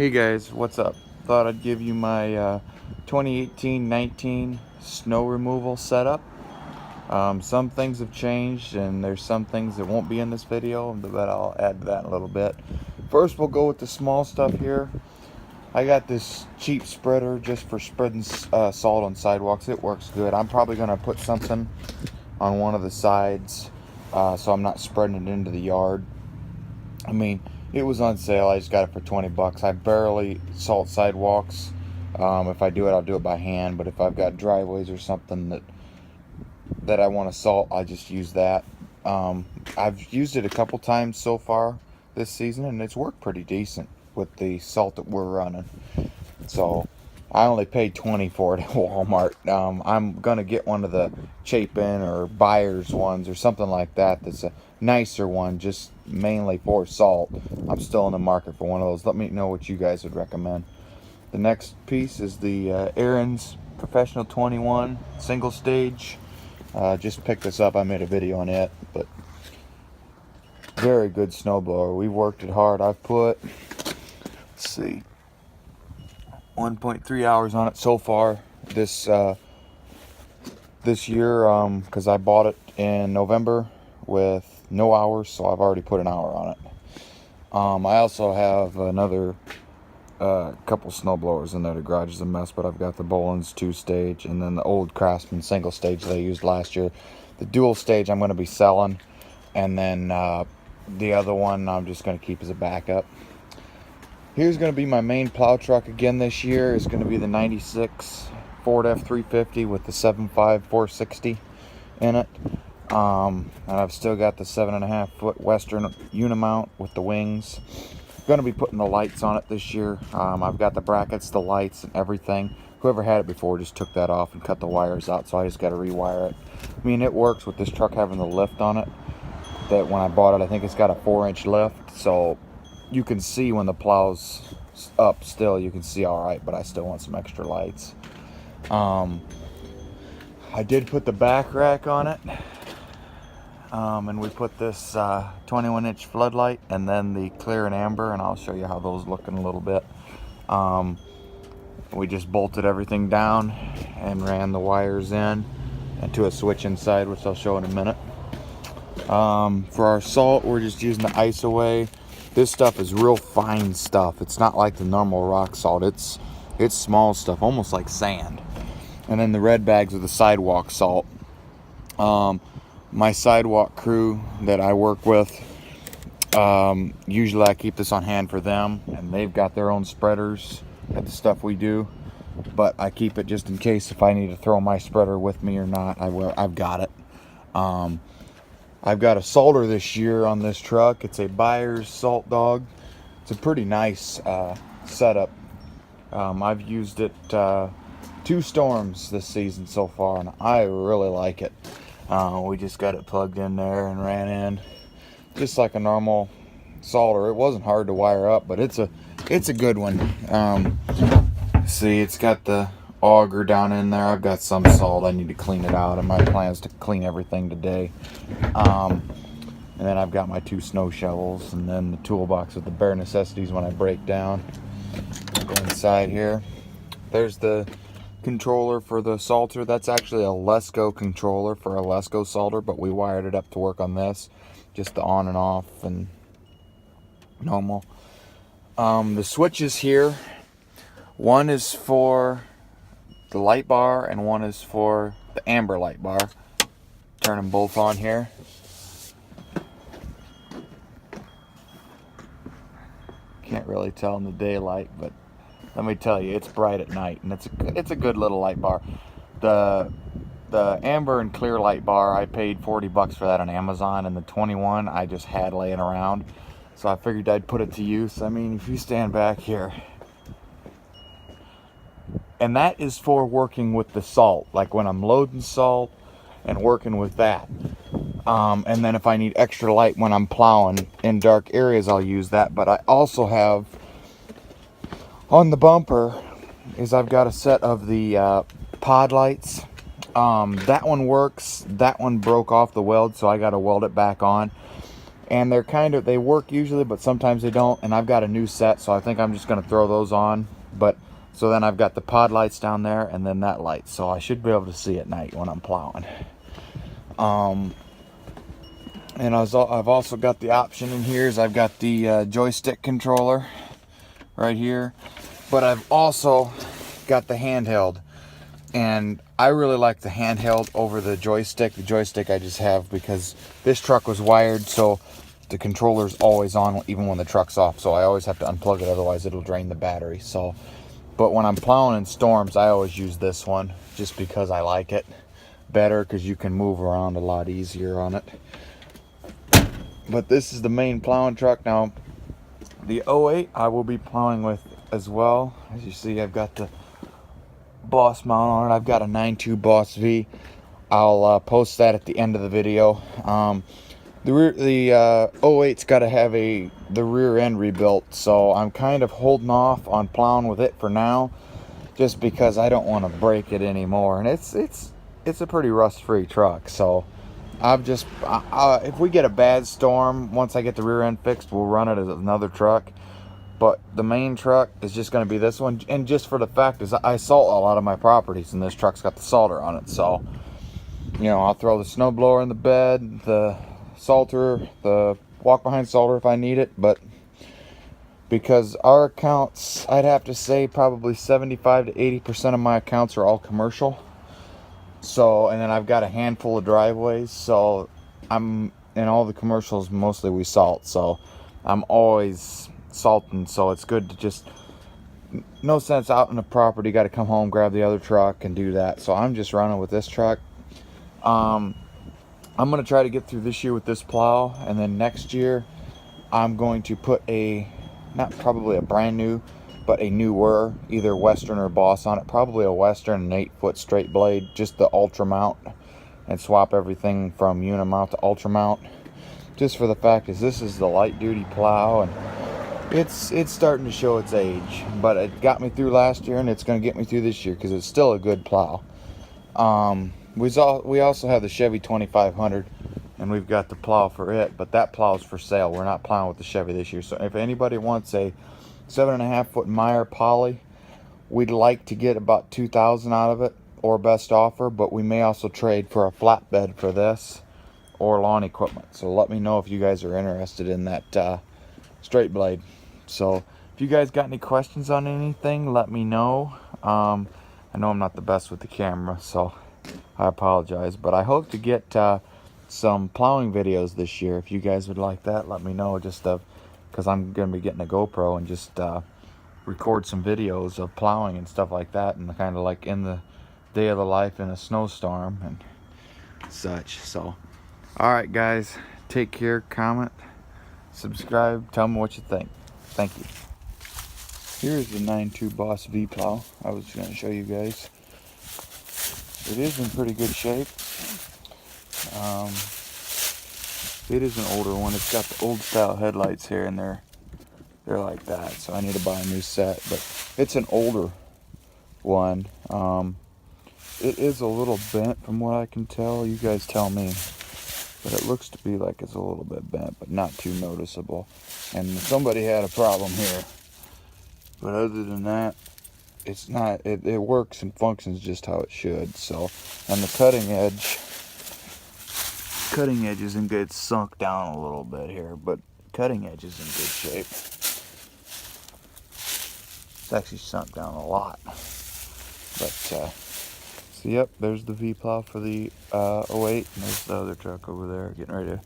Hey guys, what's up? Thought I'd give you my 2018-19 snow removal setup. Some things have changed and there's some things that won't be in this video, but I'll add to that in a little bit. First, we'll go with the small stuff here. I got this cheap spreader just for spreading salt on sidewalks. It works good. I'm probably going to put something on one of the sides so I'm not spreading it into the yard. I mean, it was on sale. I just got it for 20 bucks. I barely salt sidewalks. If I do it, I'll do it by hand. But if I've got driveways or something that I want to salt, I just use that. I've used it a couple times so far this season, and it's worked pretty decent with the salt that we're running. So I only paid 20 for it at Walmart. I'm gonna get one of the Chapin or Buyers ones or something like that. That's a nicer one, just mainly for salt. I'm still in the market for one of those. Let me know what you guys would recommend. The next piece is the Aaron's Professional 21 single stage. Just picked this up. I made a video on it, but very good snowblower. We've worked it hard. I've put, let's see, 1.3 hours on it so far this year, because I bought it in November with no hours, so I've already put an hour on it. I also have another couple snow blowers in there. The garage is a mess, but I've got the Boland's 2-stage and then the old Craftsman single stage that I used last year. The dual stage I'm going to be selling, and then the other one I'm just going to keep as a backup. Here's going to be my main plow truck again this year. It's going to be the 96 Ford F350 with the 7.5 460 in it. And I've still got the 7.5 foot Western Unimount with the wings. I'm going to be putting the lights on it this year. I've got the brackets, the lights, and everything. Whoever had it before just took that off and cut the wires out, so I just got to rewire it. I mean, it works with this truck having the lift on it. That when I bought it, I think it's got a 4-inch lift, so you can see when the plow's up still, you can see all right, but I still want some extra lights. I did put the back rack on it, and we put this 21-inch floodlight and then the clear and amber, and I'll show you how those look in a little bit. We just bolted everything down and ran the wires in and to a switch inside, which I'll show in a minute. For our salt, we're just using the ice away. This stuff is real fine stuff. It's not like the normal rock salt. It's small stuff, almost like sand. And then the red bags are the sidewalk salt. My sidewalk crew that I work with, usually I keep this on hand for them, and they've got their own spreaders at the stuff we do. But I keep it just in case if I need to throw my spreader with me or not. I've got it. I've got a salter this year on this truck. It's a Buyers Salt Dog. It's a pretty nice setup. I've used it 2 storms this season so far, and I really like it. We just got it plugged in there and ran in just like a normal salter. It wasn't hard to wire up, but it's a good one. See, it's got the auger down in there. I've got some salt. I need to clean it out, and my plan is to clean everything today. And then I've got my 2 snow shovels, and then the toolbox with the bare necessities when I break down. Go inside here. There's the controller for the salter. That's actually a Lesco controller for a Lesco salter, but we wired it up to work on this. Just the on and off and normal. The switches here, one is for the light bar and one is for the amber light bar. Turn them both on here. Can't really tell in the daylight, but let me tell you, it's bright at night, and it's a good little light bar. The amber and clear light bar, I paid 40 bucks for that on Amazon, and the 21 I just had laying around, so I figured I'd put it to use. I mean, if you stand back here, and that is for working with the salt, like when I'm loading salt and working with that. And then if I need extra light when I'm plowing in dark areas, I'll use that. But I also have on the bumper I've got a set of the pod lights. That one works. That one broke off the weld, so I got to weld it back on. and they work usually, but sometimes they don't. And I've got a new set, so I think I'm just going to throw those on. But so then I've got the pod lights down there, and then that light, so I should be able to see at night when I'm plowing. And I've also got the option in here is I've got the joystick controller right here, but I've also got the handheld, and I really like the handheld over the joystick. The joystick I just have because this truck was wired so the controller's always on even when the truck's off, so I always have to unplug it, otherwise it'll drain the battery. So, but when I'm plowing in storms, I always use this one just because I like it better, because you can move around a lot easier on it. But this is the main plowing truck. Now the 08 I will be plowing with as well. As you see, I've got the Boss mount on it. I've got a 9.2 Boss V. I'll post that at the end of the video. The 08's got to have the rear end rebuilt, so I'm kind of holding off on plowing with it for now, just because I don't want to break it anymore. And it's a pretty rust-free truck, so I've just if we get a bad storm, once I get the rear end fixed, we'll run it as another truck. But the main truck is just going to be this one, and just for the fact is I salt a lot of my properties, and this truck's got the salter on it. So, you know, I'll throw the snowblower in the bed, the salter, the walk-behind salter if I need it. But because our accounts, I'd have to say probably 75 to 80% of my accounts are all commercial. So, and then I've got a handful of driveways, so I'm in all the commercials, mostly we salt. So I'm always salting, so it's good to just, no sense out in the property, got to come home, grab the other truck and do that. So I'm just running with this truck. I'm going to try to get through this year with this plow, and then next year I'm going to put not probably a brand new, but a newer, either Western or Boss on it. Probably a Western, an 8-foot straight blade, just the ultra mount, and swap everything from unimount to ultra mount, just for the fact is this is the light duty plow, and it's starting to show its age. But it got me through last year, and it's going to get me through this year because it's still a good plow. We also have the Chevy 2500, and we've got the plow for it, but that plow is for sale. We're not plowing with the Chevy this year. So if anybody wants a 7.5-foot Meyer poly, we'd like to get about $2,000 out of it, or best offer, but we may also trade for a flatbed for this, or lawn equipment. So let me know if you guys are interested in that straight blade. So if you guys got any questions on anything, let me know. I know I'm not the best with the camera, so I apologize, but I hope to get some plowing videos this year. If you guys would like that, let me know, just because I'm going to be getting a GoPro and just record some videos of plowing and stuff like that, and kind of like in the day of the life in a snowstorm and such. So alright guys, take care, comment, subscribe, tell me what you think. Thank you. Here's the 9.2 Boss V plow I was going to show you guys. It is in pretty good shape. It is an older one. It's got the old style headlights here, and they're like that, so I need to buy a new set. But it's an older one. It is a little bent from what I can tell. You guys tell me. But it looks to be like it's a little bit bent, but not too noticeable. And somebody had a problem here. But other than that, it's not, it works and functions just how it should. So, and the cutting edge is in good, sunk down a little bit here, but cutting edge is in good shape. It's actually sunk down a lot. But so yep, there's the V plow for the 08, and there's the other truck over there getting ready to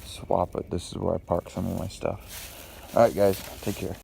swap it. This is where I park some of my stuff. Alright guys, take care.